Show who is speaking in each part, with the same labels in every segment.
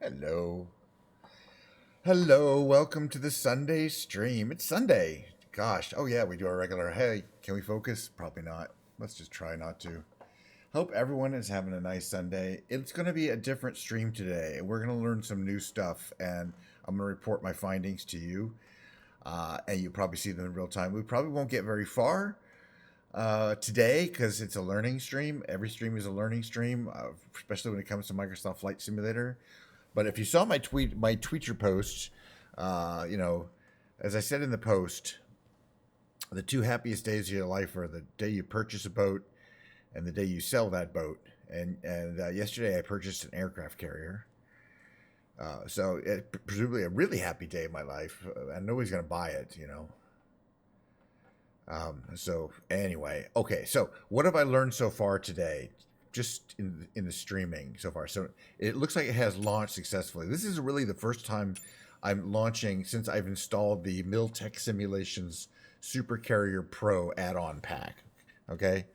Speaker 1: Hello. Hello. Welcome to the Sunday stream. It's Sunday. Gosh. Oh, yeah, we do our regular. Hey, can we focus? Probably not. Let's just try not to. Hope everyone is having a nice Sunday. It's going to be a different stream today. We're going to learn some new stuff, and I'm going to report my findings to you. And you probably see them in real time. We probably won't get very far today because it's a learning stream. Every stream is a learning stream, especially when it comes to Microsoft Flight Simulator. But if you saw my Tweeter post, you know, as I said in the post, the two happiest days of your life are the day you purchase a boat and the day you sell that boat. And yesterday I purchased an aircraft carrier. So presumably a really happy day of my life. And nobody's going to buy it, you know. So anyway, okay. So what have I learned so far today? Just in the streaming so far. So it looks like it has launched successfully. This is really the first time I'm launching since I've installed the Miltech Simulations Super Carrier Pro add-on pack. Okay.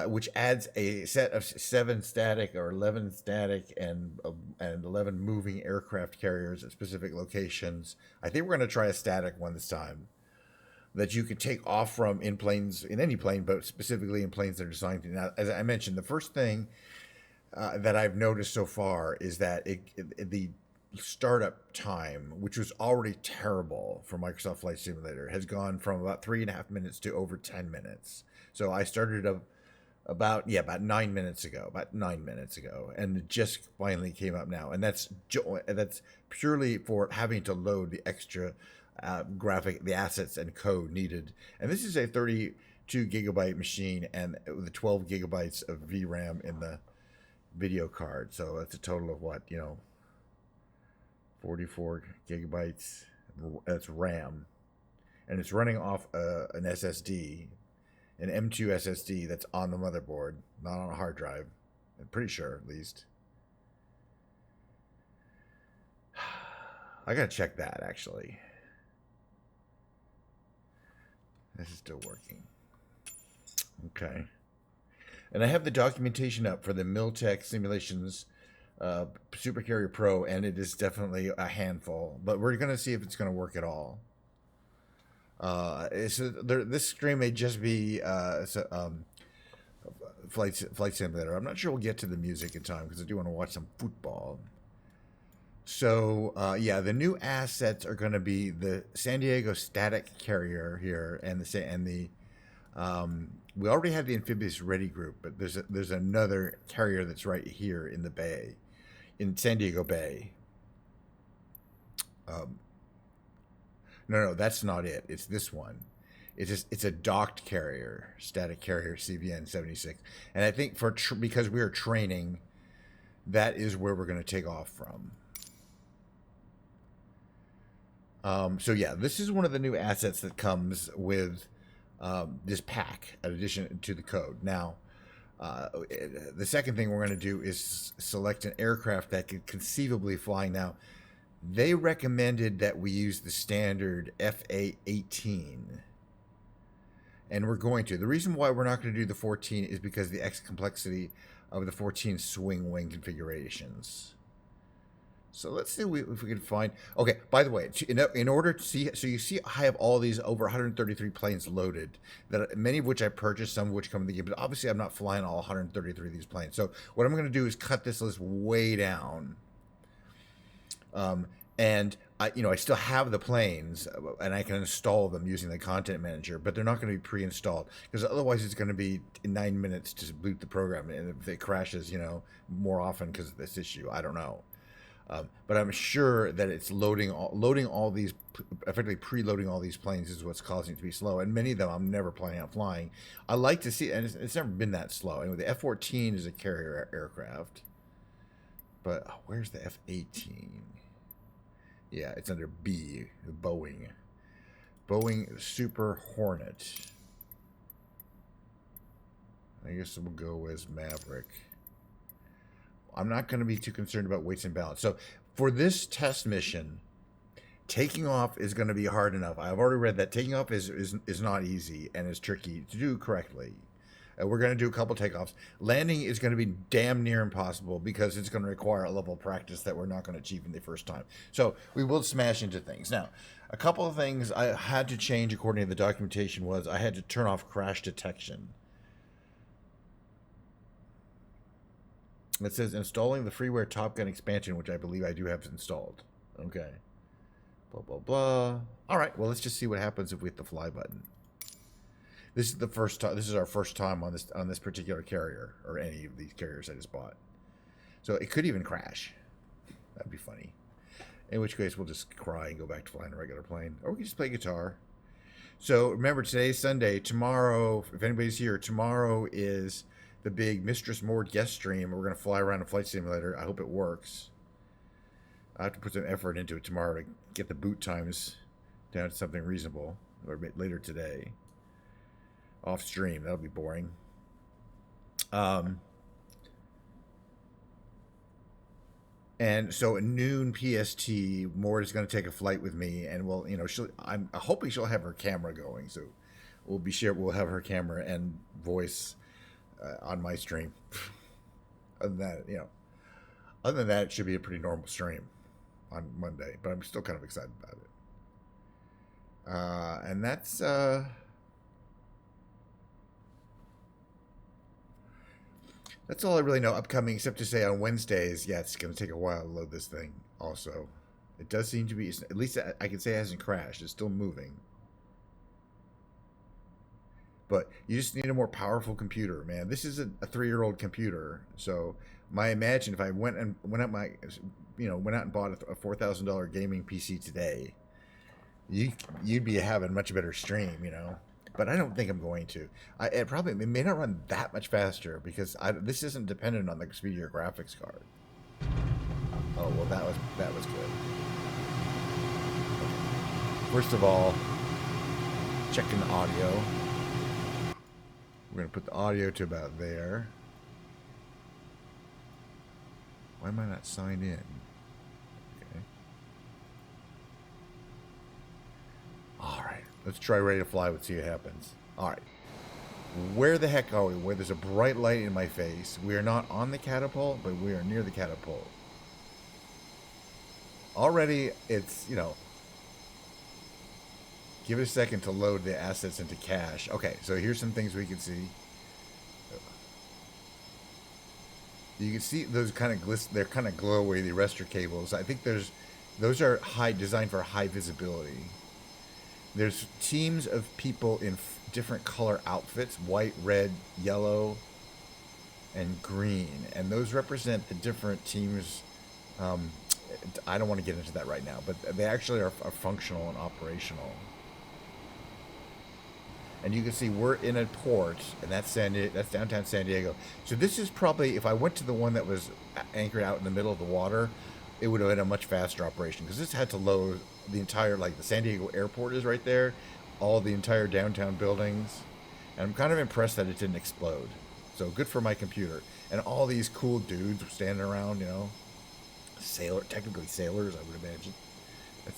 Speaker 1: Which adds a set of 7 static or 11 static and 11 moving aircraft carriers at specific locations. I think we're going to try a static one this time that you could take off from in planes, in any plane, but specifically in planes that are designed to. Now, as I mentioned, the first thing that I've noticed so far is that the startup time, which was already terrible for Microsoft Flight Simulator, has gone from about 3.5 minutes to over 10 minutes. So I started about 9 minutes ago, and it just finally came up now, and that's purely for having to load the extra the assets and code needed. And this is a 32 gigabyte machine and with 12 gigabytes of VRAM in the video card. So that's a total of 44 gigabytes. That's RAM, and it's running off an SSD, an M2 SSD that's on the motherboard, not on a hard drive. I'm pretty sure, at least. I gotta check that actually. This is still working. Okay. And I have the documentation up for the Miltech Simulations Super Carrier Pro, and it is definitely a handful. But we're going to see if it's going to work at all. This stream may just be Flight Simulator. I'm not sure we'll get to the music in time because I do want to watch some football. So the new assets are going to be the San Diego Static Carrier here, and the we already have the Amphibious Ready Group, but there's another carrier that's right here in the bay, in San Diego Bay. No, that's not it. It's this one. It's a docked carrier, static carrier CVN 76, and I think because we are training, that is where we're going to take off from. This is one of the new assets that comes with this pack, in addition to the code. Now, the second thing we're going to do is select an aircraft that could conceivably fly. Now, they recommended that we use the standard FA-18, and we're going to. The reason why we're not going to do the 14 is because the X complexity of the 14 swing wing configurations. So let's see if we can find. Okay, by the way, in order to see, so you see, I have all these over 133 planes loaded, that many of which I purchased, some of which come in the game, but obviously I'm not flying all 133 of these planes. So what I'm going to do is cut this list way down. And I still have the planes, and I can install them using the content manager, but they're not going to be pre-installed because otherwise it's going to be 9 minutes to boot the program, and if it crashes, more often because of this issue, I don't know. But I'm sure that it's loading all these, effectively preloading all these planes is what's causing it to be slow. And many of them I'm never planning on flying. I like to see, and it's never been that slow. Anyway, the F-14 is a carrier aircraft. But where's the F-18? Yeah, it's under B, Boeing. Boeing Super Hornet. I guess we'll go as Maverick. I'm not going to be too concerned about weights and balance. So for this test mission, taking off is going to be hard enough. I've already read that taking off is not easy and is tricky to do correctly. We're going to do a couple takeoffs. Landing is going to be damn near impossible because it's going to require a level of practice that we're not going to achieve in the first time. So we will smash into things. Now, a couple of things I had to change according to the documentation was I had to turn off crash detection. It says installing the freeware Top Gun expansion, which I believe I do have installed. Okay. Blah, blah, blah. All right, well, let's just see what happens if we hit the fly button. This is the first time. This is our first time on this particular carrier, or any of these carriers I just bought. So it could even crash. That'd be funny. In which case, we'll just cry and go back to flying a regular plane, or we can just play guitar. So remember, today's Sunday. Tomorrow, if anybody's here, tomorrow is the big Mistress Mord guest stream. We're gonna fly around a flight simulator. I hope it works. I have to put some effort into it tomorrow to get the boot times down to something reasonable, or a bit later today. Off stream, that'll be boring. And so at noon PST, Mord is going to take a flight with me, and we'll, I'm hoping she'll have her camera going. So we'll have her camera and voice on my stream. Other than that, it should be a pretty normal stream on Monday. But I'm still kind of excited about it. And that's all I really know upcoming, except to say on Wednesdays, yeah, it's going to take a while to load this thing also. It does seem to be, at least I can say it hasn't crashed. It's still moving. But you just need a more powerful computer, man. This is a 3-year-old computer. So imagine if I went out and bought a $4,000 gaming PC today, you'd be having a much better stream, But I don't think I'm going to. It may not run that much faster because this isn't dependent on the speed of your graphics card. Oh well, that was good. Okay. First of all, checking the audio. We're gonna put the audio to about there. Why am I not signed in? Okay. All right. Let's try ready to fly. Let's see what happens. All right. Where the heck are we? Where there's a bright light in my face. We are not on the catapult, but we are near the catapult. Already, it's, give it a second to load the assets into cache. Okay, so here's some things we can see. You can see those kind of they're kind of glowy, the arrestor cables. I think those are designed for high visibility. There's teams of people in different color outfits, white, red, yellow, and green. And those represent the different teams. I don't want to get into that right now, but they actually are functional and operational. And you can see we're in a port, and that's downtown San Diego. So this is probably, if I went to the one that was anchored out in the middle of the water, it would have been a much faster operation because this had to load the entire, the San Diego airport is right there, all the entire downtown buildings, and I'm kind of impressed that it didn't explode. So good for my computer. And all these cool dudes standing around, technically sailors, I would imagine.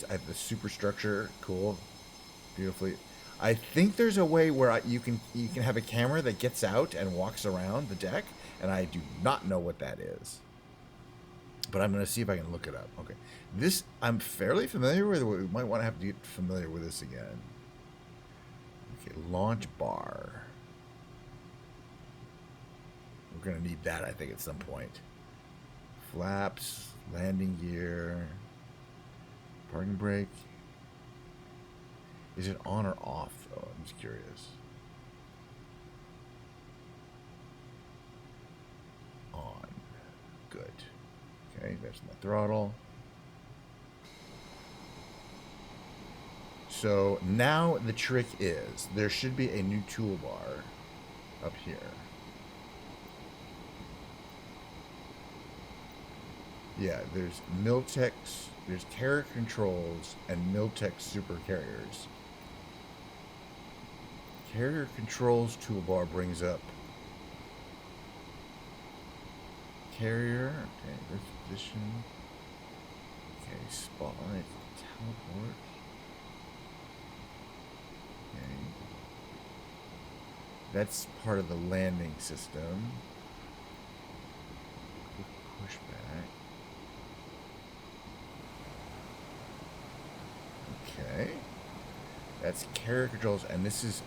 Speaker 1: I have the superstructure, cool, beautifully. I think there's a way where you can have a camera that gets out and walks around the deck, and I do not know what that is. But I'm going to see if I can look it up. Okay. This I'm fairly familiar with. We might want to have to get familiar with this again. Okay, launch bar. We're going to need that, I think, at some point. Flaps, landing gear, parking brake. Is it on or off, though? I'm just curious. On. Good. Okay, there's my throttle. So now the trick is there should be a new toolbar up here. Yeah, there's Miltech, there's carrier controls and Miltech super carriers. Carrier controls toolbar brings up carrier, okay, there's position, okay, spotlight, teleport, okay, That's part of the landing system. Pushback. Okay. That's carrier controls, and this is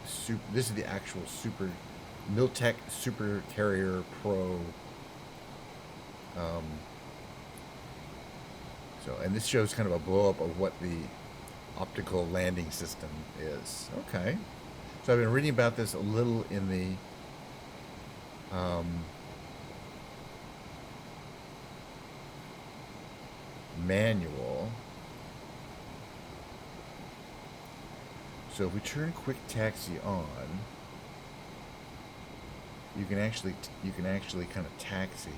Speaker 1: the actual super Miltech Super Carrier Pro. And this shows kind of a blow up of what the optical landing system is. Okay. So I've been reading about this a little in the manual. So if we turn quick taxi on, you can actually kind of taxi.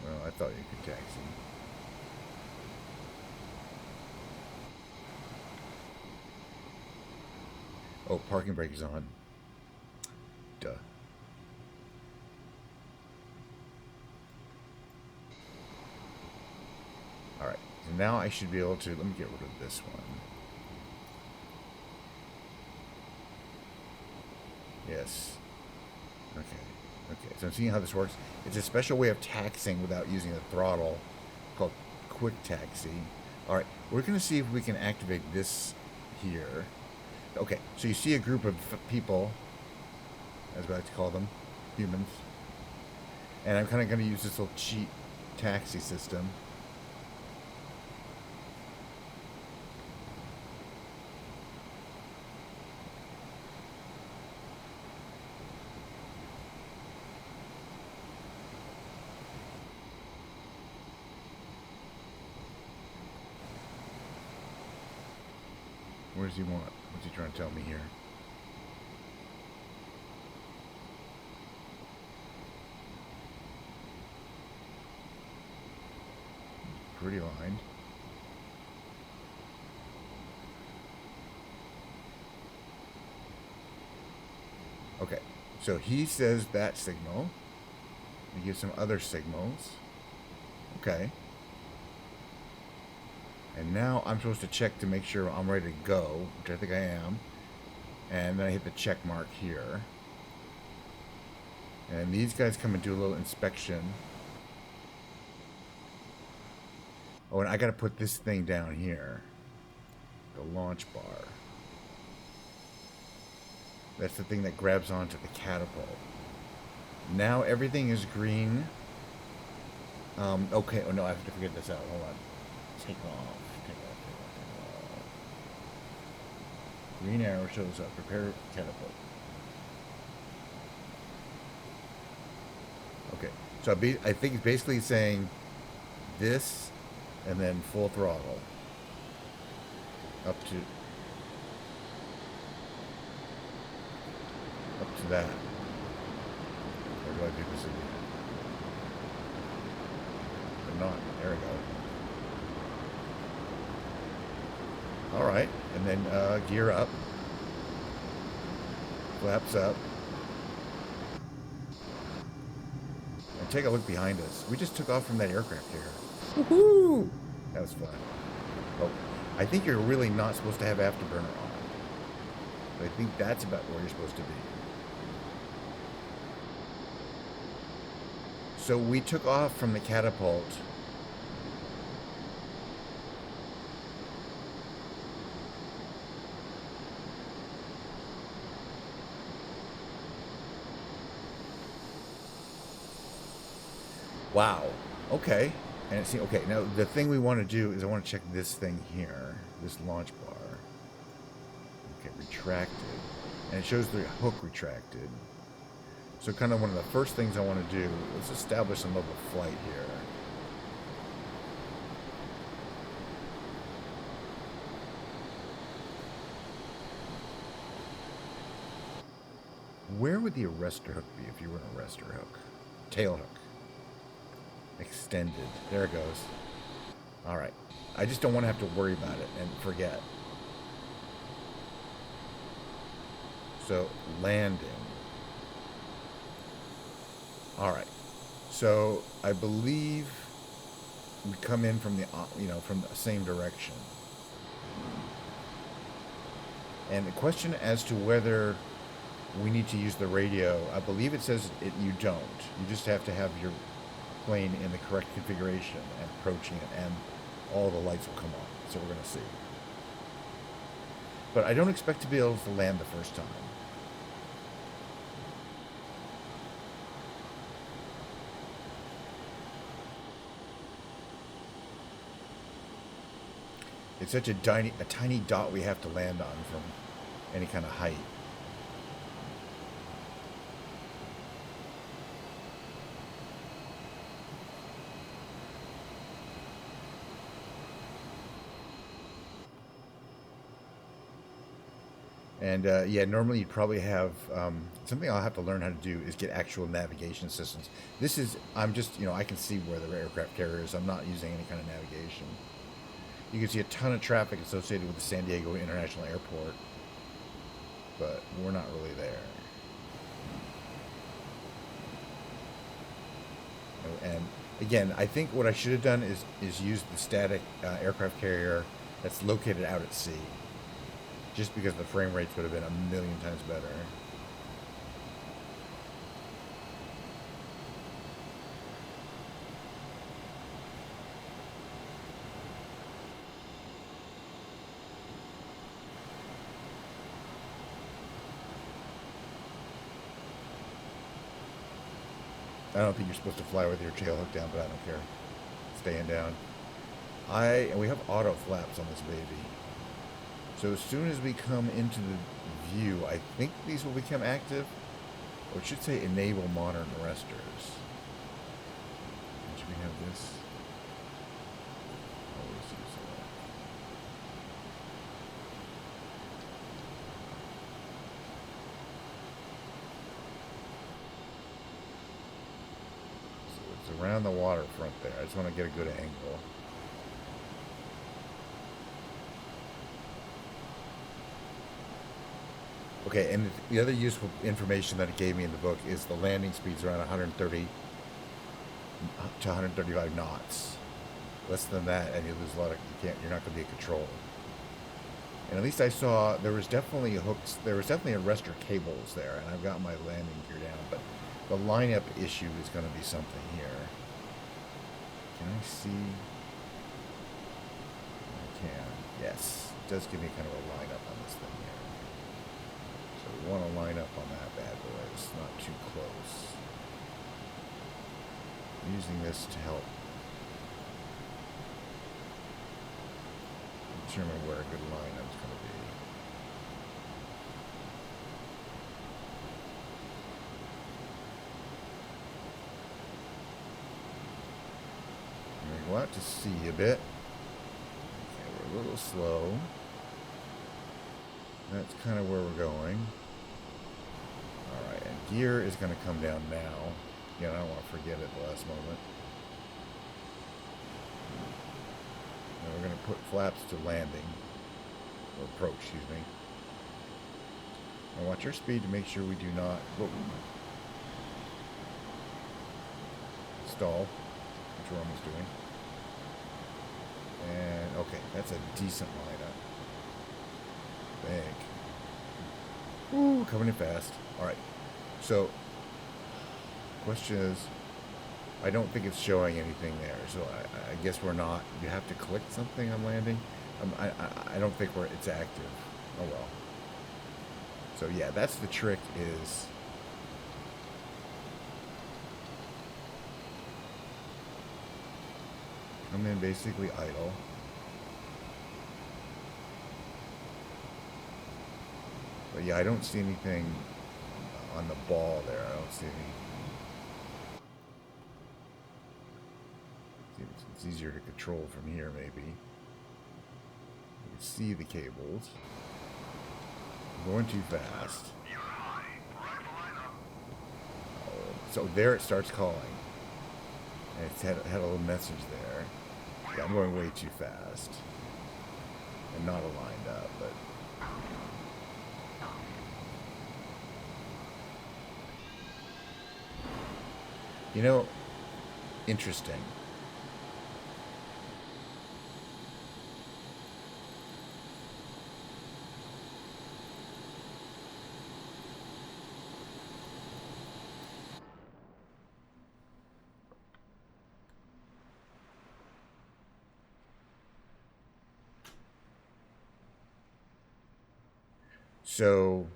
Speaker 1: Well, I thought you could taxi. Oh, parking brake is on. Duh. Alright, so now I should be able to, let me get rid of this one. Yes. Okay, so I'm seeing how this works. It's a special way of taxiing without using the throttle called quick taxi. Alright, we're going to see if we can activate this here. Okay, so you see a group of people, as we like to call them, humans. And I'm kind of going to use this little cheat taxi system. What does he want? What's he trying to tell me here? Pretty lined. Okay, so he says that signal. He gives some other signals. Okay. And now I'm supposed to check to make sure I'm ready to go, which I think I am. And then I hit the check mark here. And these guys come and do a little inspection. Oh, and I gotta put this thing down here. The launch bar. That's the thing that grabs onto the catapult. Now everything is green. Okay, oh no, I have to figure this out. Hold on. Take off. Green arrow shows up. Prepare catapult. Okay, so I think it's basically saying this and then full throttle up to that. Or do I do this again? Or not? There we go. All right, and then gear up, flaps up, and take a look behind us. We just took off from that aircraft here. Woohoo! That was fun. Oh, I think you're really not supposed to have afterburner on. But I think that's about where you're supposed to be. So we took off from the catapult. Wow. Okay. And see, okay, now the thing we want to do is I want to check this thing here, this launch bar. Okay, retracted. And it shows the hook retracted. So kind of one of the first things I want to do is establish some level of flight here. Where would the arrestor hook be if you were an arrestor hook? Tail hook. Extended. There it goes. Alright. I just don't want to have to worry about it and forget. So, landing. Alright. So I believe we come in from the from the same direction. And the question as to whether we need to use the radio, I believe it says you don't. You just have to have your plane in the correct configuration and approaching it, and all the lights will come on. So we're going to see. But I don't expect to be able to land the first time. It's such a tiny dot we have to land on from any kind of height. And yeah, normally you'd probably have something I'll have to learn how to do is get actual navigation systems. This is, I'm just, I can see where the aircraft carrier is. I'm not using any kind of navigation. You can see a ton of traffic associated with the San Diego International Airport, but we're not really there. And again, I think what I should have done is use the static aircraft carrier that's located out at sea. Just because the frame rates would have been a million times better. I don't think you're supposed to fly with your tail hooked down, but I don't care. Staying down. And we have auto flaps on this baby. So as soon as we come into the view, I think these will become active. Or it should say enable modern arresters. Should we have this? Always use that. So it's around the waterfront there. I just want to get a good angle. Okay, and the other useful information that it gave me in the book is the landing speeds around 130 to 135 knots. Less than that, and you lose a lot of. You're not going to be in control. And at least I saw there was definitely hooks. There was definitely arrestor cables there, and I've got my landing gear down. But the lineup issue is going to be something here. Can I see? I can. Yes, it does give me kind of a lineup on this thing here. We want to line up on that bad boy. It's not too close. I'm using this to help determine where a good lineup is going to be. And we go out to sea a bit. Okay, we're a little slow. That's kind of where we're going. Alright, and gear is going to come down now. Again, I don't want to forget it at the last moment. And we're going to put flaps to landing. Or approach, excuse me. And watch our speed to make sure we do not stall, which we're almost doing. And, okay, that's a decent lineup. Bank. Ooh, coming in fast. Alright. So, question is, I don't think it's showing anything there. So I guess we're not. You have to click something on landing. I don't think it's active. Oh well. So yeah, that's the trick is I'm in basically idle. But yeah, I don't see anything on the ball there. I don't see any. It's easier to control from here, maybe. You can see the cables. I'm going too fast. Oh, so there it starts calling. And it's had a little message there. Yeah, I'm going way too fast. And not aligned up, but... You know, interesting. So,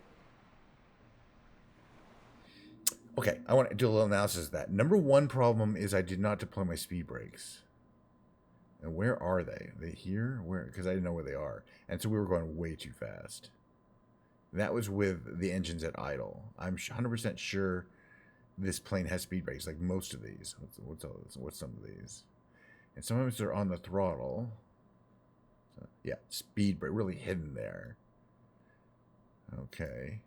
Speaker 1: okay, I want to do a little analysis of that. Number one problem is I did not deploy my speed brakes. And where are they? Are they here? Where? Because I didn't know where they are. And so we were going way too fast. That was with the engines at idle. I'm 100% sure this plane has speed brakes, like most of these. What's some of these? And sometimes they're on the throttle. So, yeah, speed brake, really hidden there. Okay.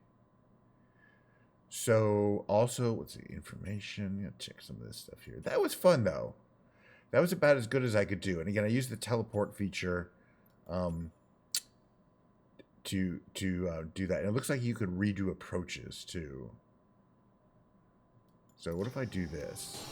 Speaker 1: So also, what's the information? Yeah, check some of this stuff here. That was fun though. That was about as good as I could do. And again, I used the teleport feature to do that. And it looks like you could redo approaches too. So what if I do this?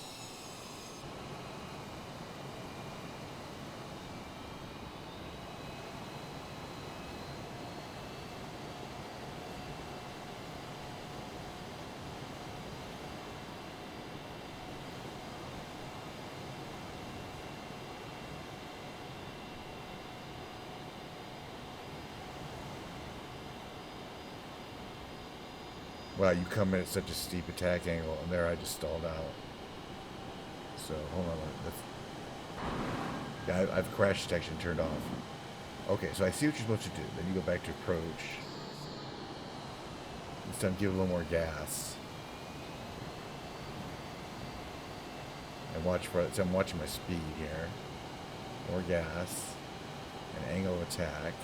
Speaker 1: Wow, you come in at such a steep attack angle, and there I just stalled out. So, hold on. Yeah, I've crash detection turned off. Okay, so I see what you're supposed to do. Then you go back to approach. This time give a little more gas. And watch for it. So I'm watching my speed here. More gas. An angle of attack.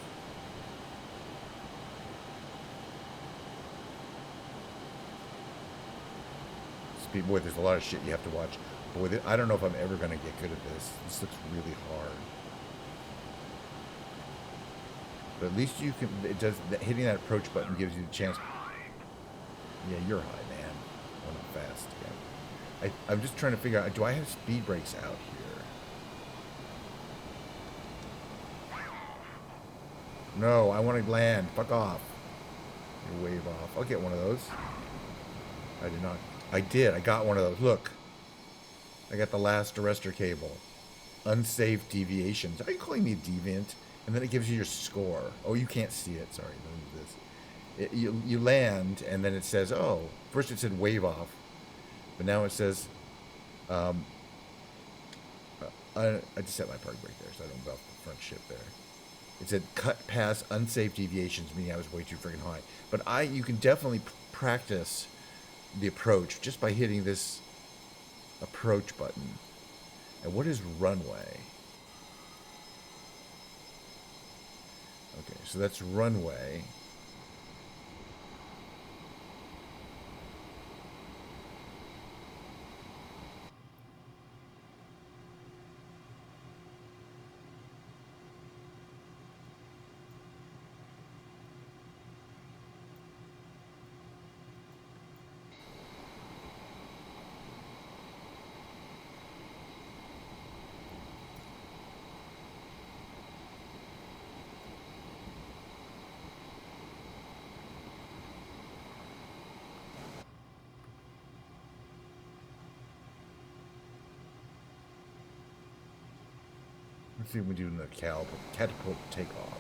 Speaker 1: Boy, there's a lot of shit you have to watch. Boy, I don't know if I'm ever going to get good at this. This looks really hard. But at least you can, it does, hitting that approach button gives you the chance. Yeah, you're high, man. I'm not fast again. I'm just trying to figure out, do I have speed brakes out here? No, I want to land. Fuck off. You wave off. I'll get one of those. I did not. I did. I got one of those. Look. I got the last arrestor cable. Unsafe deviations. Are you calling me a deviant? And then it gives you your score. Oh, you can't see it. Sorry. Let me do this. You land, and then it says, oh, first it said wave off. But now it says, I just set my park brake there, so I don't go off the front ship there. It said cut past unsafe deviations, meaning I was way too freaking high. But you can definitely practice the approach just by hitting this approach button. And what is runway? Okay, so that's runway. Let's see what we do in the catapult takeoff.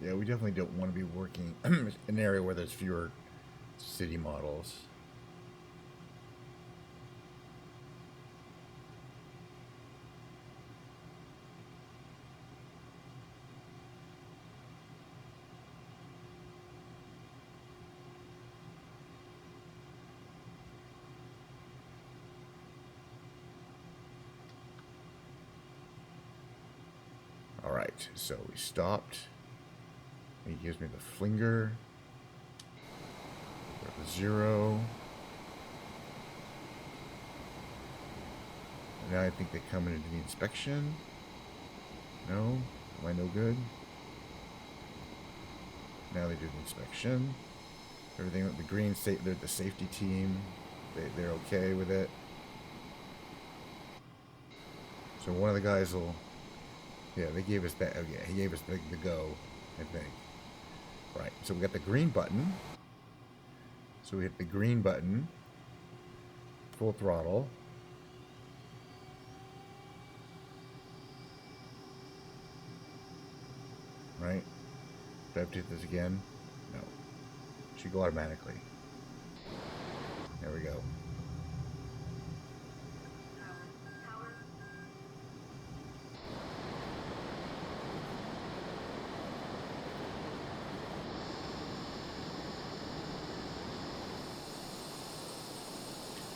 Speaker 1: Yeah, we definitely don't want to be working in an area where there's fewer city models. Alright, so we stopped. He gives me the flinger. The 0. And now I think they come into the inspection. No? Am I no good? now they do the inspection. Everything, the green, they're the safety team. They're okay with it. So one of the guys will, yeah, they gave us that. Oh yeah, he gave us the go, I think. Right. So we got the green button. So we hit the green button. Full throttle. Right. Do I have to hit this again? No. It should go automatically. There we go.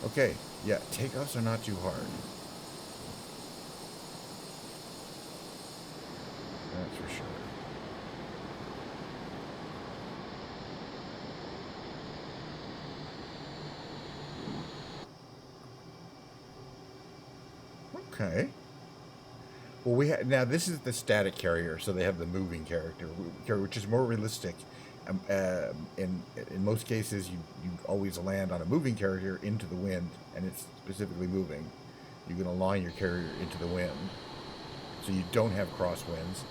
Speaker 1: Okay, yeah, takeoffs are not too hard. That's for sure. Okay. Well, now this is the static carrier, so they have the moving character, which is more realistic. In most cases, you always land on a moving carrier into the wind, and it's specifically moving. You can align your carrier into the wind, so you don't have crosswinds,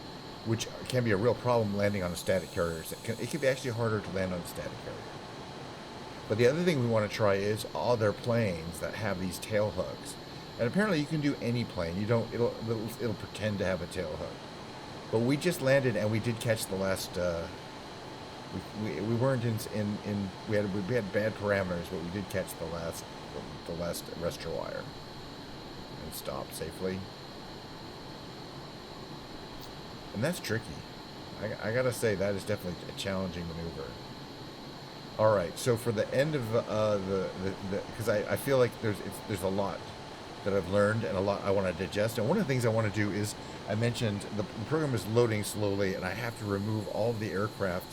Speaker 1: which can be a real problem landing on a static carrier. It can be actually harder to land on a static carrier. But the other thing we want to try is other planes that have these tail hooks. And apparently you can do any plane. You don't. It'll pretend to have a tail hook. But we just landed and we did catch the last. We weren't in we had bad parameters, but we did catch the last reservoir and stopped safely. And that's tricky. I gotta say that is definitely a challenging maneuver. All right, so for the end of because I feel like there's a lot that I've learned and a lot I want to digest. And one of the things I want to do is, I mentioned the program is loading slowly, and I have to remove all of the aircraft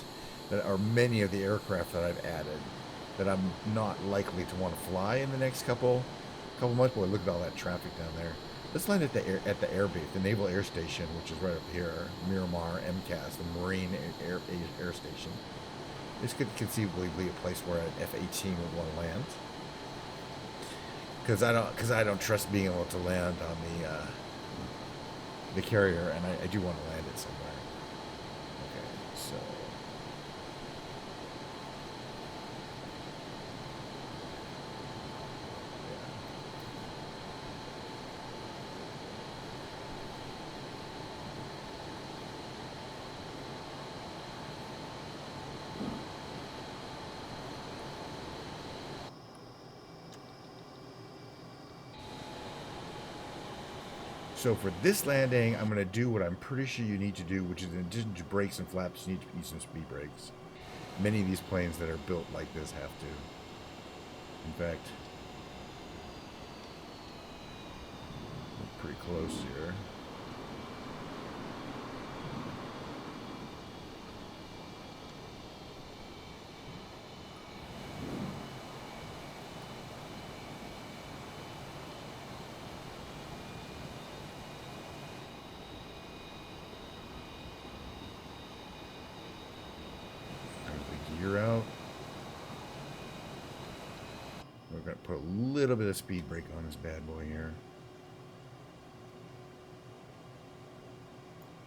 Speaker 1: that are many of the aircraft that I've added that I'm not likely to want to fly in the next couple months. Boy, look at all that traffic down there. Let's land at the air base, the Naval Air Station, which is right up here, Miramar MCAS, the Marine Air Station. This could conceivably be a place where an F-18 would want to land. Because I don't trust being able to land on the carrier, and I do want to land it somewhere. Okay, so So for this landing, I'm going to do what I'm pretty sure you need to do, which is in addition to brakes and flaps, you need to use some speed brakes. Many of these planes that are built like this have to. In fact, we're pretty close here. Gear out. We're going to put a little bit of speed brake on this bad boy here.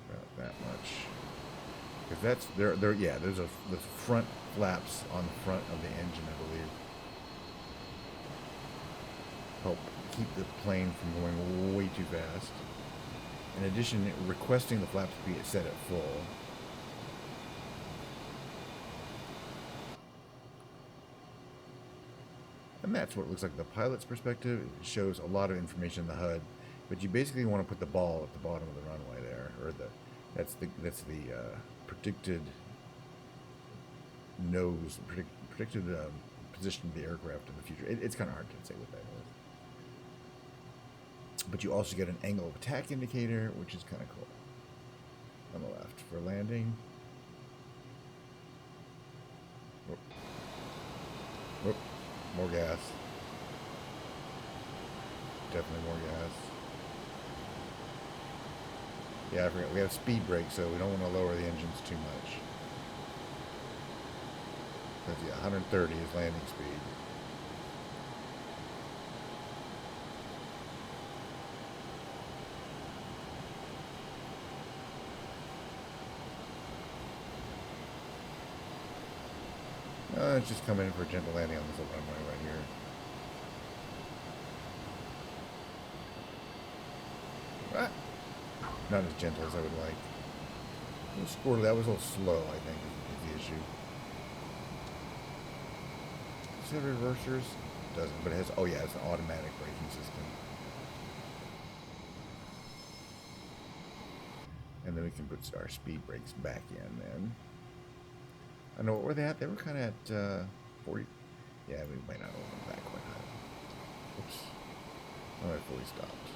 Speaker 1: About that much. Because that's there's the front flaps on the front of the engine, I believe. Help keep the plane from going way too fast. In addition, requesting the flaps be set at full. And that's what it looks like the pilot's perspective. It shows a lot of information in the HUD, but you basically want to put the ball at the bottom of the runway there, or that's the predicted nose, predicted position of the aircraft in the future. It's kind of hard to say what that is. But you also get an angle of attack indicator, which is kind of cool. On the left for landing. Whoop. Whoop. More gas. Definitely more gas. Yeah, I forgot. We have speed brake, so we don't want to lower the engines too much. Because yeah, 130 is landing speed. It's just coming in for a gentle landing on this open runway right here. Ah, not as gentle as I would like. A little squirrely. That was a little slow, I think, is the issue. Does it have reversers? It doesn't, but it has, oh yeah, it's an automatic braking system. And then we can put our speed brakes back in then. I know, what were they at? They were kind of at 40. Yeah, we might not open them back quite high. Oops. Oh, I fully stopped.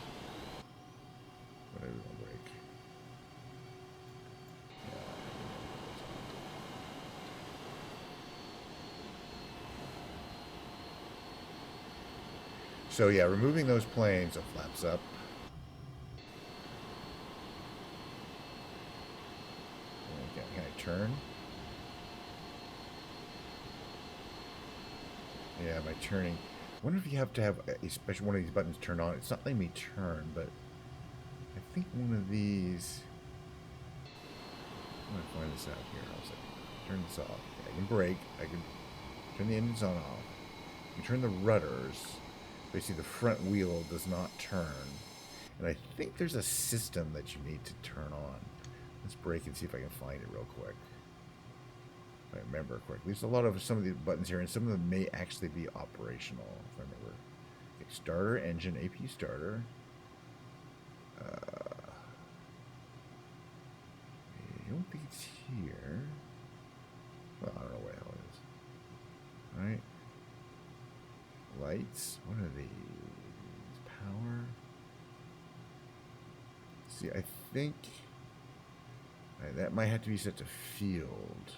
Speaker 1: Whatever we want to break. So yeah, removing those planes, so flaps up. Okay, can I turn? Yeah, my turning. I wonder if you have to have a special one of these buttons turned on. It's not letting me turn, but I think one of these. I'm gonna find this out here. How's it? Turn this off. Yeah, I can brake. I can turn the engines on off. You turn the rudders. Basically, the front wheel does not turn. And I think there's a system that you need to turn on. Let's brake and see if I can find it real quick. If I remember correctly. There's a lot of some of the buttons here, and some of them may actually be operational, if I remember. Okay, starter, engine, AP starter. I don't think it's here. Well, I don't know where the hell it is. Alright. Lights. What are these? Power. See, I think that might have to be set to field.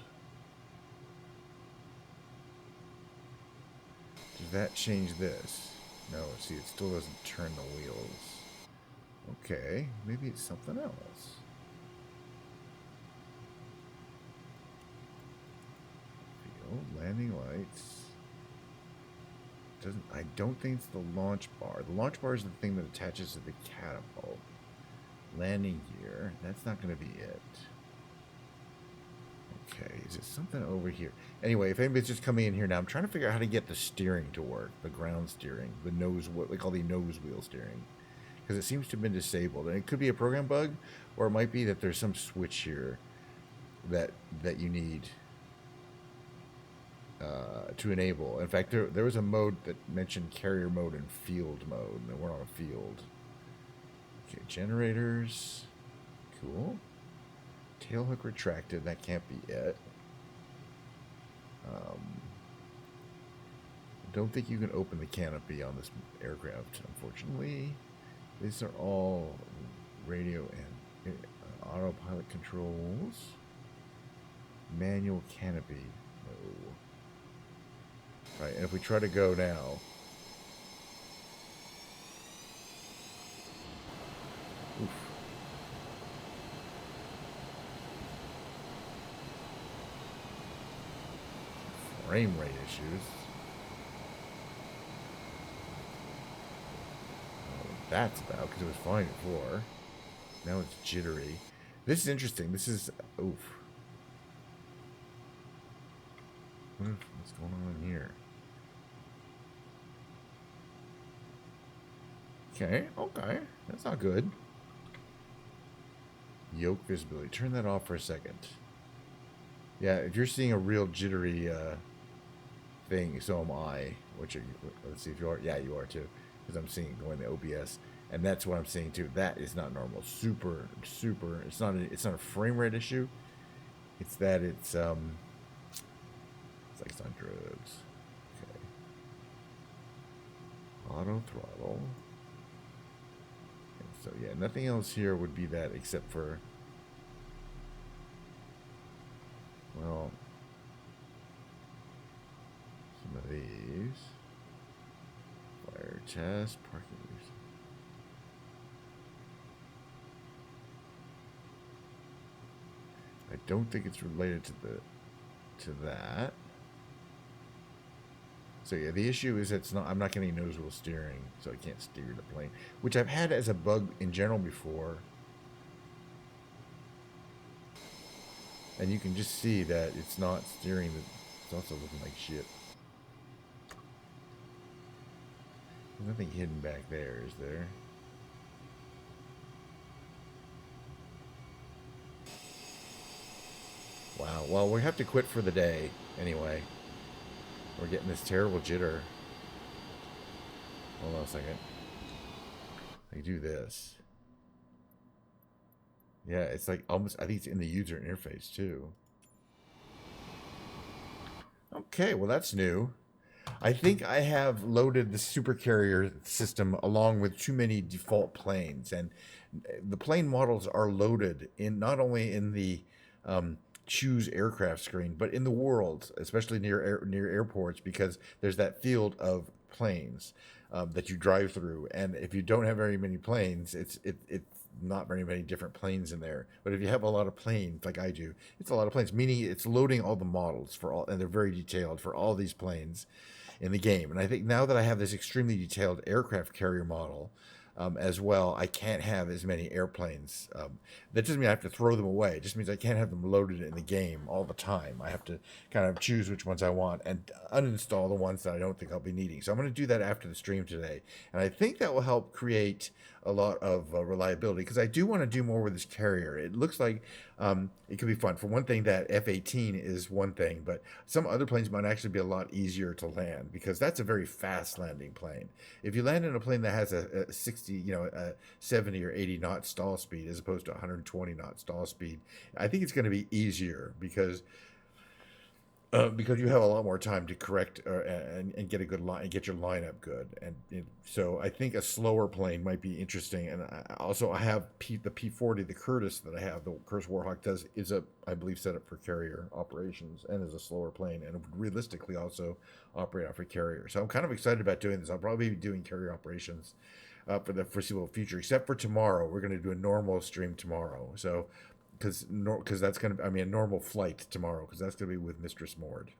Speaker 1: Does that change this? No, see, it still doesn't turn the wheels. Okay, maybe it's something else. Field, landing lights. Doesn't, I don't think it's the launch bar. The launch bar is the thing that attaches to the catapult. Landing gear, that's not going to be it. Okay, is it something over here? Anyway, if anybody's just coming in here now, I'm trying to figure out how to get the steering to work. The ground steering. The nose, what we call the nose wheel steering. Because it seems to have been disabled. And it could be a program bug, or it might be that there's some switch here that you need to enable. In fact, there was a mode that mentioned carrier mode and field mode, and we're on a field. Okay, generators. Cool. Tailhook retracted. That can't be it. I don't think you can open the canopy on this aircraft, unfortunately. These are all radio and autopilot controls. Manual canopy. No. Right, and if we try to go now. Oof. Frame rate issues. Oh, that's about, because it was fine before. Now it's jittery. This is interesting. This is, oof. What's going on here? Okay, okay. That's not good. Yoke visibility. Turn that off for a second. Yeah, if you're seeing a real jittery thing, so am I. Which are you? Let's see if you are. Yeah, you are too. Because I'm seeing going to OBS, and that's what I'm seeing too. That is not normal. Super. It's not a frame rate issue. It's that it's like it's on drugs. Okay. Auto throttle. And so yeah, nothing else here would be that except for, well, some of these. Fire test, parking. I don't think it's related to that. So yeah, the issue is it's not. I'm not getting nose wheel steering, so I can't steer the plane, which I've had as a bug in general before. And you can just see that it's not steering. It's also looking like shit. There's nothing hidden back there, is there? Wow. Well, we have to quit for the day anyway. We're getting this terrible jitter. Hold on a second. I do this. Yeah, it's like almost, I think it's in the user interface too. Okay, well, that's new. I think I have loaded the supercarrier system along with too many default planes, and the plane models are loaded in not only in the choose aircraft screen, but in the world, especially near airports, because there's that field of planes that you drive through, and if you don't have very many planes, it's not very many different planes in there. But if you have a lot of planes, like I do, it's a lot of planes. Meaning it's loading all the models for all, and they're very detailed for all these planes in the game. And I think now that I have this extremely detailed aircraft carrier model, as well, I can't have as many airplanes. That doesn't mean I have to throw them away. It just means I can't have them loaded in the game all the time. I have to kind of choose which ones I want and uninstall the ones that I don't think I'll be needing. So I'm going to do that after the stream today. And I think that will help create a lot of reliability, because I do want to do more with this carrier. It looks like it could be fun. For one thing, that F-18 is one thing, but some other planes might actually be a lot easier to land, because that's a very fast landing plane. If you land in a plane that has a 60, a 70 or 80 knot stall speed as opposed to 120 knot stall speed, I think it's going to be easier because you have a lot more time to correct and get a good line and get your lineup good, and so I think a slower plane might be interesting. And I have the P-40, the Curtiss that I have, the Curtiss Warhawk is I believe set up for carrier operations and is a slower plane, and would realistically also operate off a carrier. So I'm kind of excited about doing this. I'll probably be doing carrier operations for the foreseeable future, except for tomorrow. We're going to do a normal stream tomorrow. So because that's going to, I mean, a normal flight tomorrow, because that's going to be with Mistress Mord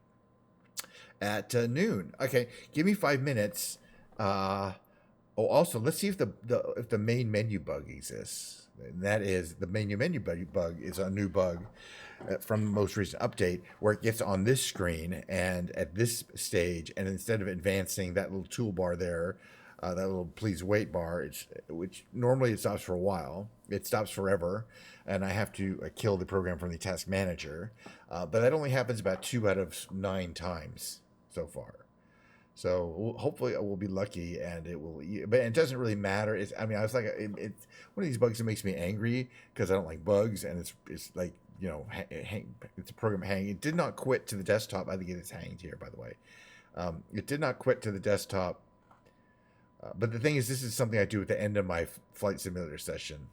Speaker 1: at noon. Okay, give me 5 minutes. Also, let's see if the main menu bug exists. And that is, the main menu bug is a new bug from the most recent update, where it gets on this screen and at this stage, and instead of advancing that little toolbar there, that little please wait bar, which normally it stops for a while, it stops forever, and I have to kill the program from the task manager. But that only happens about 2 out of 9 times so far. So hopefully I will be lucky, and it will. But it doesn't really matter. I mean, I was like, it's one of these bugs that makes me angry, because I don't like bugs, and it's like, it's a program hanging. It did not quit to the desktop. I think it is hanged here, by the way. It did not quit to the desktop. But the thing is, this is something I do at the end of my flight simulator session.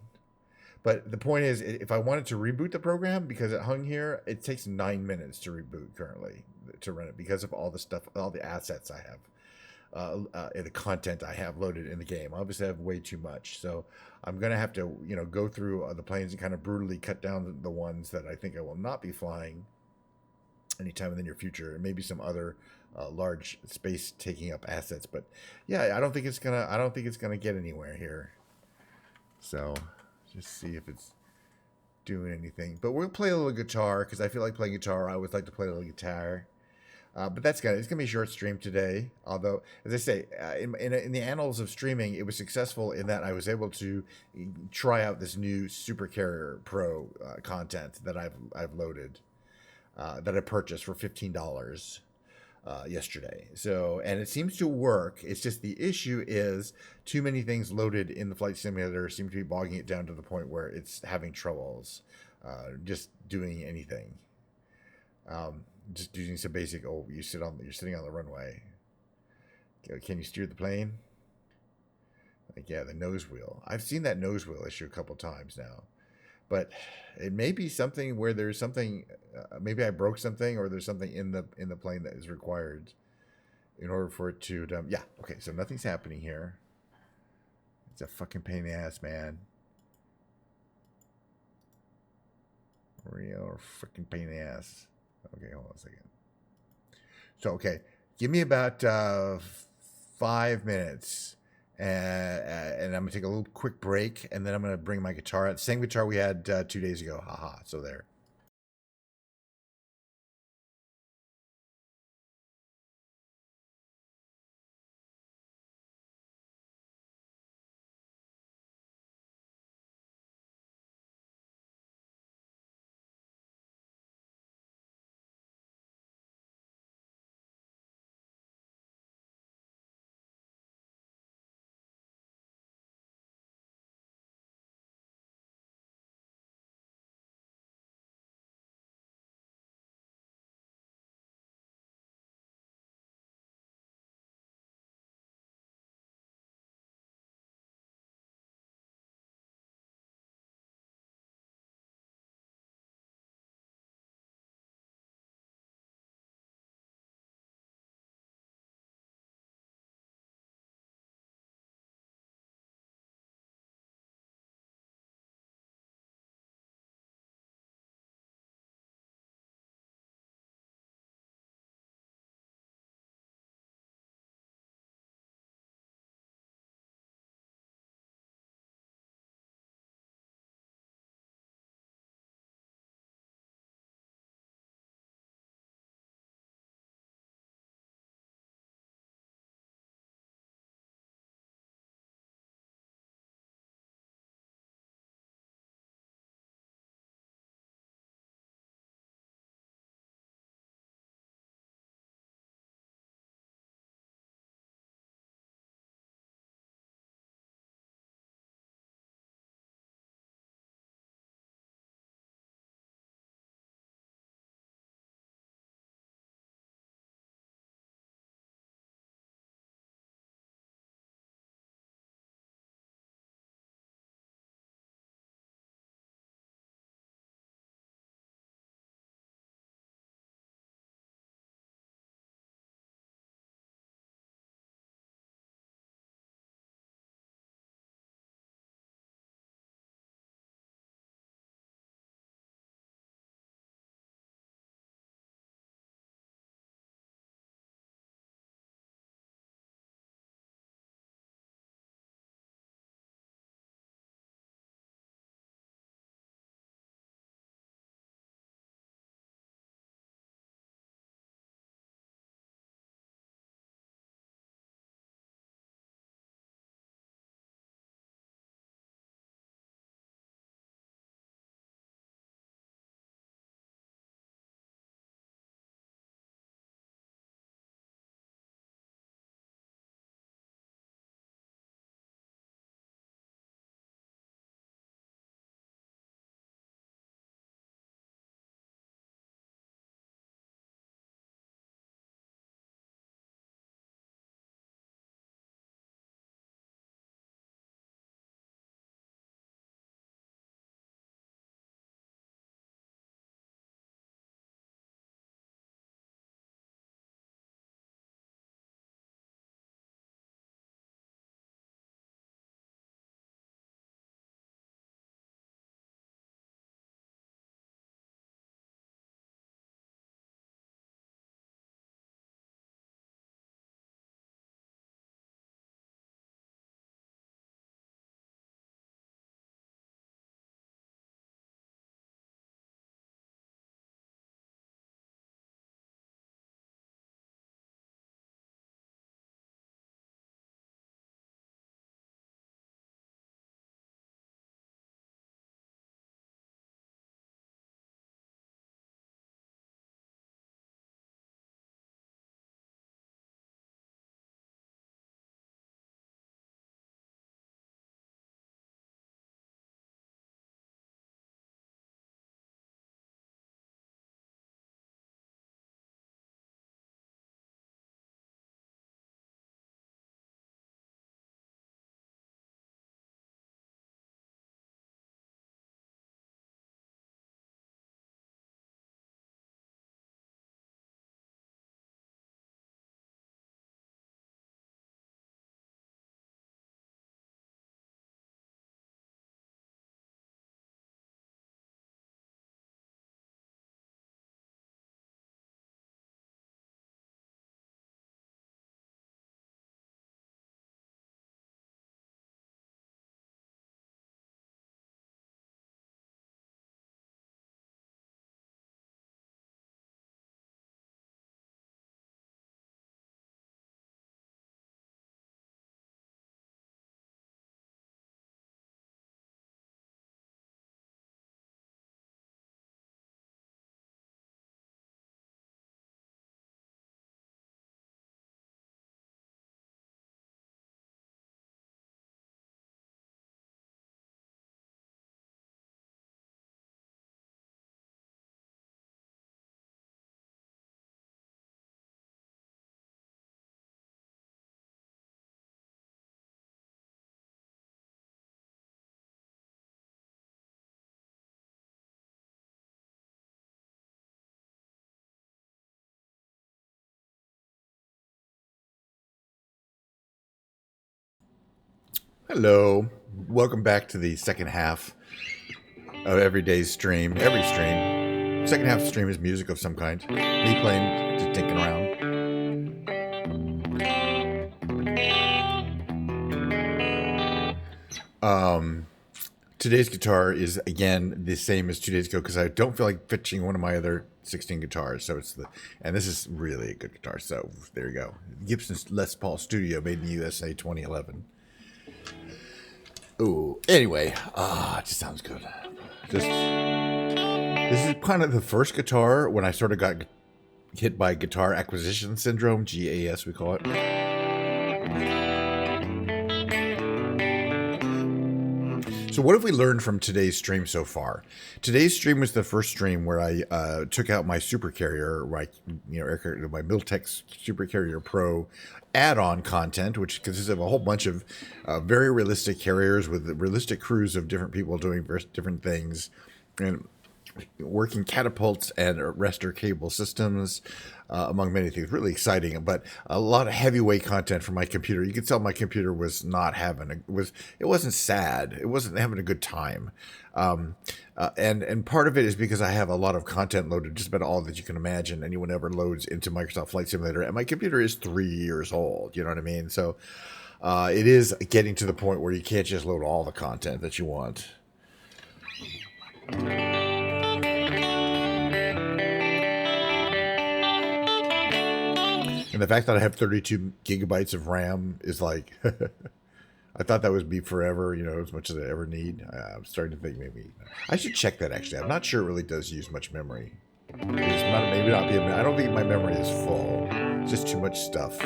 Speaker 1: But the point is, if I wanted to reboot the program, because it hung here, it takes 9 minutes to reboot currently to run it, because of all the stuff, all the assets I have, the content I have loaded in the game. Obviously, I have way too much, so I'm gonna have to, go through the planes and kind of brutally cut down the ones that I think I will not be flying anytime in the near future, and maybe some other large space taking up assets. But yeah, I don't think it's gonna get anywhere here. So just see if it's doing anything. But we'll play a little guitar, because I feel like playing guitar. I always like to play a little guitar. But it's gonna be a short stream today. Although, as I say, in the annals of streaming, it was successful in that I was able to try out this new Super Carrier Pro content that I've loaded, that I purchased for $15 yesterday. So, and it seems to work. It's just the issue is too many things loaded in the flight simulator seem to be bogging it down to the point where it's having troubles just doing anything. Just using some basic. Oh, you're sitting on the runway. Can you steer the plane? Like, yeah, the nose wheel. I've seen that nose wheel issue a couple times now. But it may be something where there's something. Maybe I broke something, or there's something in the plane that is required in order for it to. Yeah. Okay. So nothing's happening here. It's a fucking pain in the ass, man. Real freaking pain in the ass. Okay, hold on a second. So, okay, Give me about 5 minutes, and I'm gonna take a little quick break, and then I'm gonna bring my guitar out. Same guitar we had 2 days ago. Haha. So there. Hello. Welcome back to the second half of every day's stream. Every stream. Second half of the stream is music of some kind. Me playing, just tinkering around. Today's guitar is again the same as 2 days ago because I don't feel like pitching one of my other 16 guitars. So and this is really a good guitar. So there you go. Gibson Les Paul Studio, made in the USA, 2011. Ooh. Anyway, it just sounds good. This is kind of the first guitar when I sort of got hit by guitar acquisition syndrome, GAS we call it. So what have we learned from today's stream so far? Today's stream was the first stream where I took out my Super Carrier, my Miltech Super Carrier Pro add-on content, which consists of a whole bunch of very realistic carriers with realistic crews of different people doing different things, and working catapults and arrestor cable systems, among many things. Really exciting, but a lot of heavyweight content for my computer. You could tell my computer was not it wasn't sad. It wasn't having a good time. And part of it is because I have a lot of content loaded, just about all that you can imagine anyone ever loads into Microsoft Flight Simulator. And my computer is 3 years old. You know what I mean? So it is getting to the point where you can't just load all the content that you want. And the fact that I have 32 gigabytes of RAM is like, I thought that would be forever, as much as I ever need. I'm starting to think maybe I should check that actually. I'm not sure it really does use much memory. Maybe not be. I don't think my memory is full. It's just too much stuff.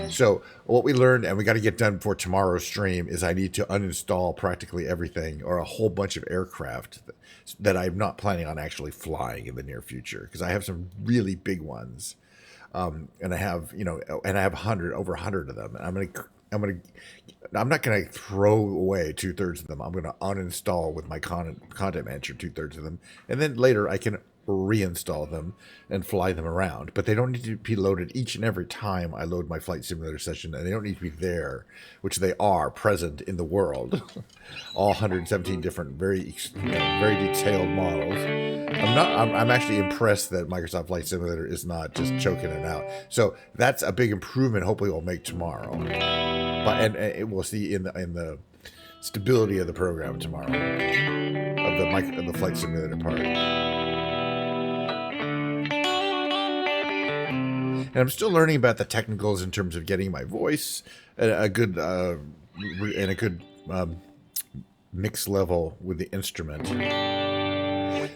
Speaker 1: So what we learned, and we got to get done for tomorrow's stream, is I need to uninstall practically everything or a whole bunch of aircraft that I'm not planning on actually flying in the near future, because I have some really big ones, and I have over 100 of them. And I'm not gonna throw away 2/3 of them. I'm gonna uninstall with my content manager 2/3 of them, and then later I can reinstall them and fly them around. But they don't need to be loaded each and every time I load my flight simulator session, and they don't need to be there, which they are present in the world. All 117 different, very detailed models. I'm actually impressed that Microsoft Flight Simulator is not just choking it out. So that's a big improvement. Hopefully, we'll make tomorrow. But and we'll see in the stability of the program tomorrow of the flight simulator part. And I'm still learning about the technicals in terms of getting my voice at a good mix level with the instrument.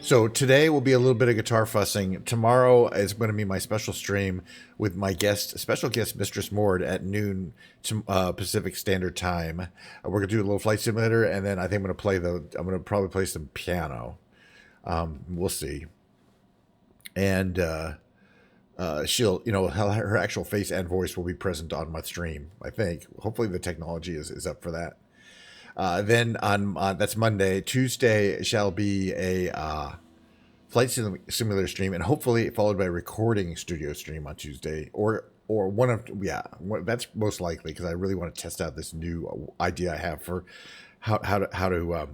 Speaker 1: So today will be a little bit of guitar fussing. Tomorrow is going to be my special stream with my special guest Mistress Mord at noon Pacific Standard Time. We're going to do a little flight simulator, and then I think I'm going to probably play some piano. We'll see. And she'll, her actual face and voice will be present on my stream, I think. Hopefully the technology is up for that. Then on that's Monday. Tuesday shall be a flight simulator stream, and hopefully followed by a recording studio stream on Tuesday, or that's most likely, because I really want to test out this new idea I have for how to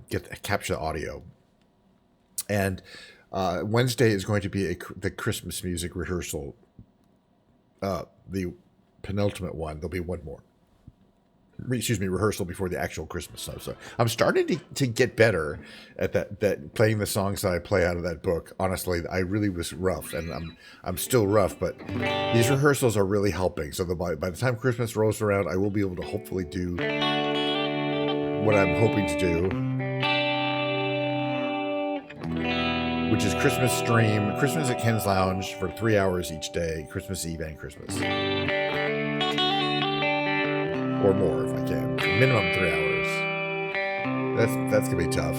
Speaker 1: capture the audio. And Wednesday is going to be the Christmas music rehearsal, the penultimate one. There'll be one more. Rehearsal before the actual Christmas stuff. So I'm starting to get better at that playing the songs that I play out of that book. Honestly, I really was rough, and I'm still rough, but these rehearsals are really helping. So by the time Christmas rolls around, I will be able to hopefully do what I'm hoping to do, which is Christmas at Ken's Lounge for 3 hours each day, Christmas Eve and Christmas. Or more if I can. Minimum 3 hours. That's gonna be tough.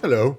Speaker 1: Hello.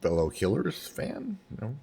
Speaker 1: Fellow Killers fan? No.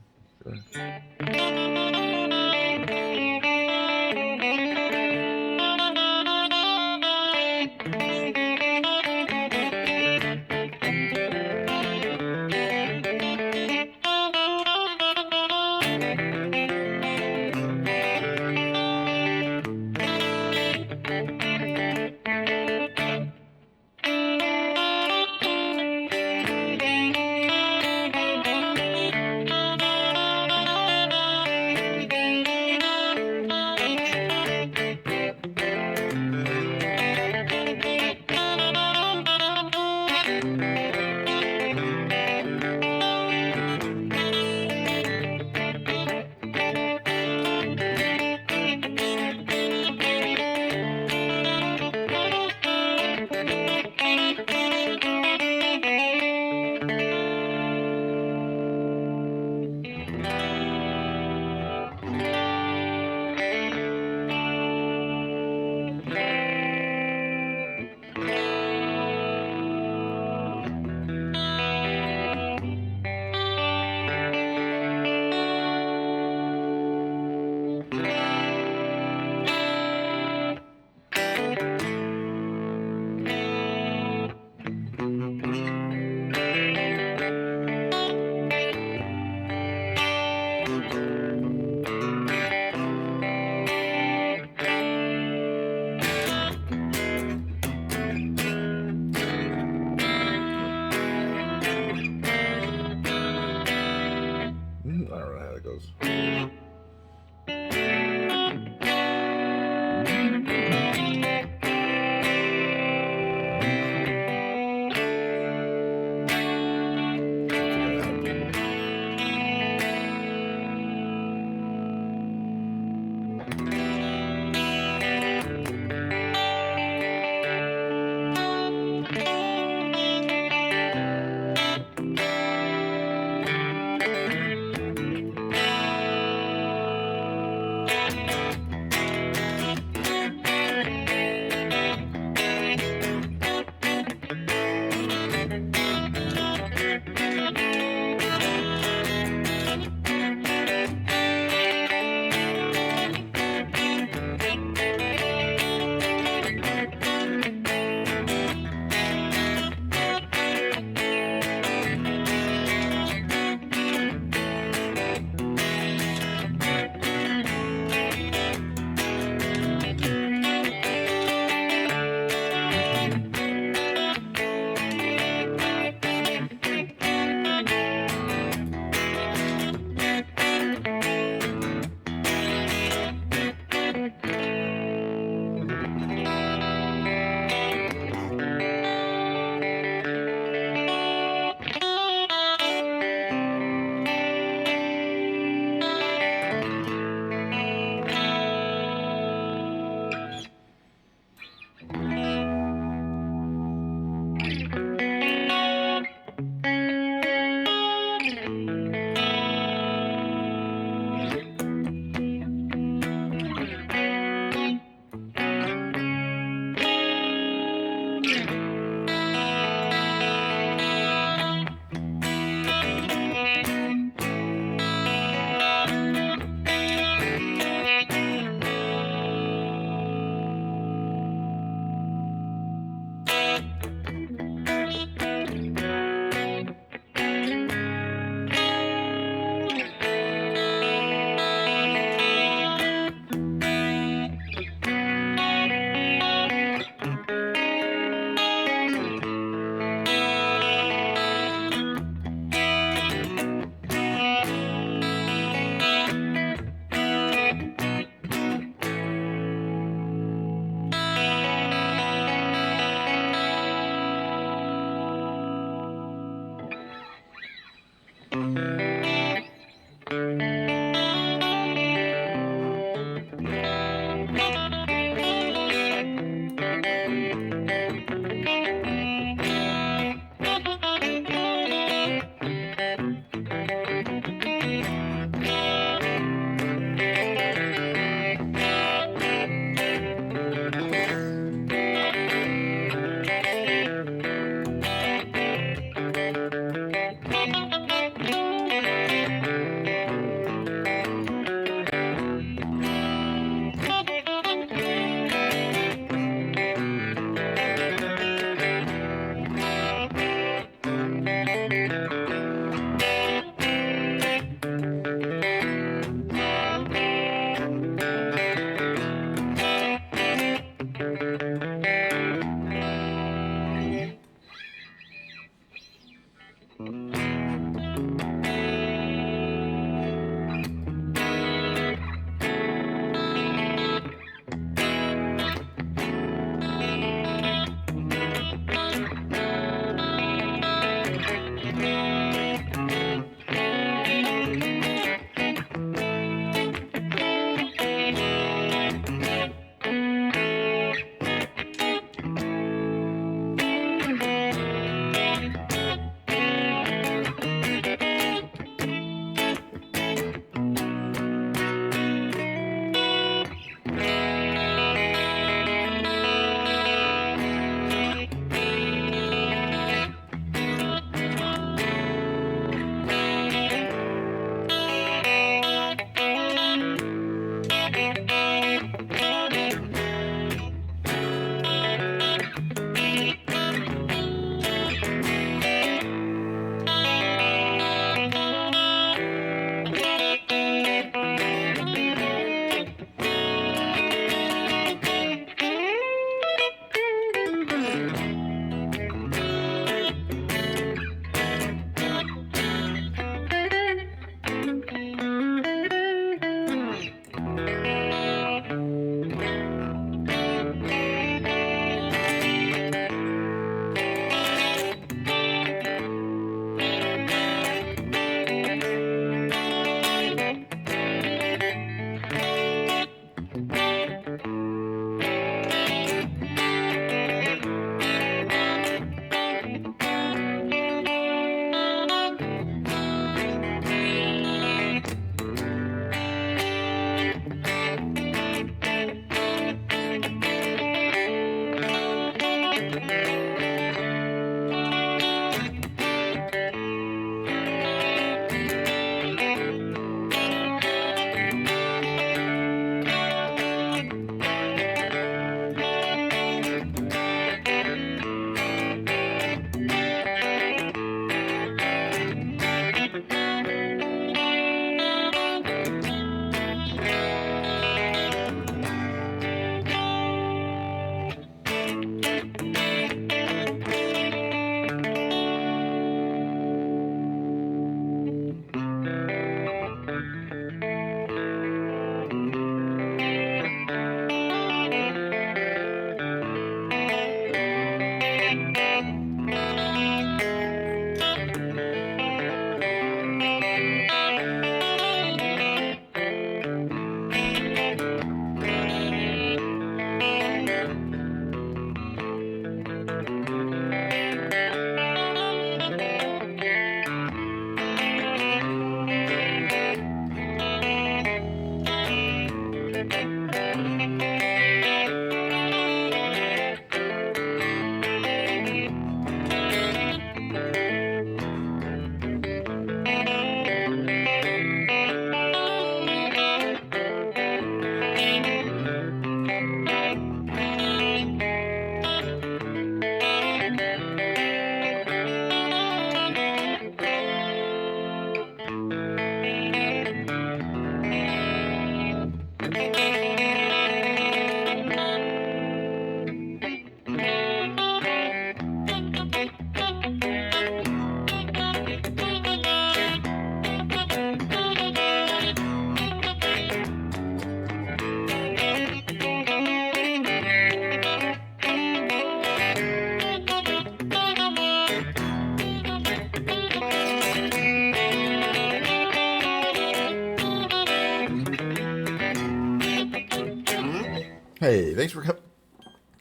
Speaker 1: Hey, thanks for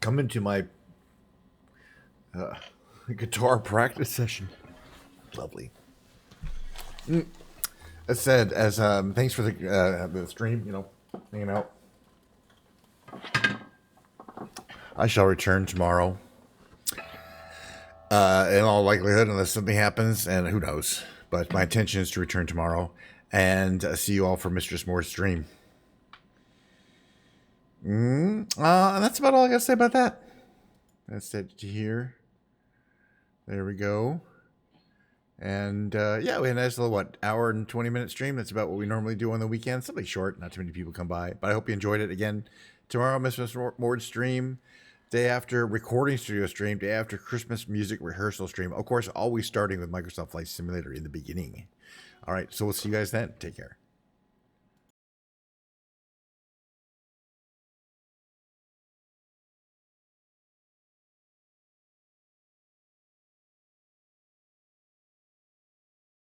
Speaker 1: coming to my uh, guitar practice session. Lovely. As said, as thanks for the stream. Hanging out. I shall return tomorrow. In all likelihood, unless something happens, and who knows. But my intention is to return tomorrow and see you all for Mistress Moore's stream. And that's about all I got to say about that. That's it here. There we go. And yeah, we had a nice little, hour and 20-minute stream. That's about what we normally do on the weekend. Something short, not too many people come by. But I hope you enjoyed it. Again, tomorrow, Mistress Moore's stream. Day after recording studio stream, day after Christmas music rehearsal stream. Of course, always starting with Microsoft Flight Simulator in the beginning. All right, so we'll see you guys then. Take care.